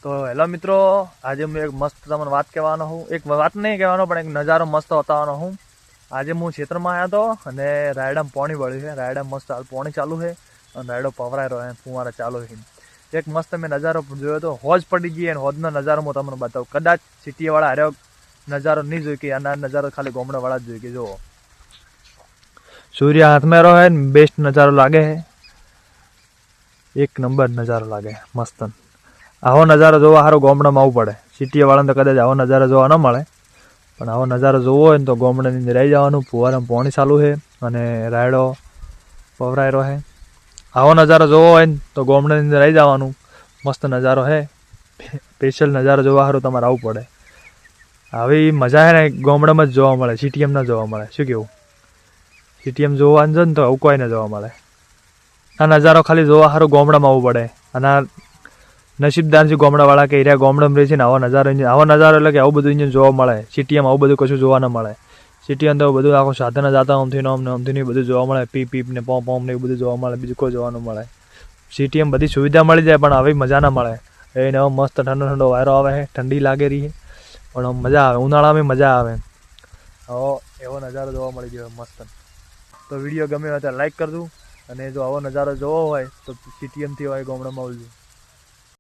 તો હેલો મિત્રો, આજે હું એક મસ્ત તમને વાત કહેવાનો હું. એક વાત નહીં કહેવાનો, પણ એક નજારો મસ્ત બતાવવાનો હું. આજે હું ક્ષેત્રમાં આવ્યો હતો અને રાયડામાં પાણી વળ્યું છે. રાયડા મસ્ત હાલ પાણી ચાલુ છે અને રાયડો પવરાઈ રહ્યો છે, ફુવારા ચાલુ છે. એક મસ્ત મેં નજારો જોયો હતો. હોજ પડી ગઈ અને હોજનો નજારો હું તમને બતાવું. કદાચ સિટીવાળા હાર્યો નજારો નહીં જોઈ કે આના નજારો ખાલી ગામડાવાળા જ જોઈ કે જુઓ. સૂર્ય હાથમાં રહ્યો છે, બેસ્ટ નજારો લાગે છે. એક નંબર નજારો લાગે મસ્ત. આવો નજારો જોવા સારું ગામડામાં આવવું પડે. સિટીવાળાને તો કદાચ આવો નજારો જોવા ન મળે, પણ આવો નજારો જોવો હોય ને તો ગામડાની અંદર આવી જવાનું. ફુવારામાં પાણી ચાલુ છે અને રાયડો પવરાઈ રહ્યો છે. આવો નજારો જોવો હોય ને તો ગામડાની અંદર આવી જવાનું. મસ્ત નજારો છે. સ્પેશિયલ નજારો જોવા સારું તમારે આવવું પડે. આવી મજા છે ને ગામડામાં જ જોવા મળે, સિટીએમ ના જોવા મળે. શું કેવું? સિટીએમ જોવાનું છે ને તો આવું કોઈ ના જોવા મળે. આ નજારો ખાલી જોવા સારું ગામડામાં આવવું પડે. અને નસીબદાર છે ગામડાવાળા કે એરિયા ગામડામાં રહે છે ને આવો નજારો એટલે કે આવું બધું અહીંયા જોવા મળે. સિટીમાં આવું બધું કશું જોવા ન મળે. સિટીમાં તો બધું આખું સાધન જતા આમથી બધું જોવા મળે. પીપ ને પોમ ને એવું બધું જોવા મળે. બીજું કોઈ જોવા ન મળે. સિટીમાં બધી સુવિધા મળી જાય, પણ આવી મજા ના મળે. એને મસ્ત ઠંડો ઠંડો વાયરો આવે છે, ઠંડી લાગે રહી છે, પણ મજા આવે. ઉનાળામાં મજા આવે. એવો નજારો જોવા મળી ગયો મસ્ત. તો વિડીયો ગમે હોય તો લાઈક કરજો, અને જો આવો નજારો જોવો હોય તો સિટીએમથી હોય ગામડામાં આવજો.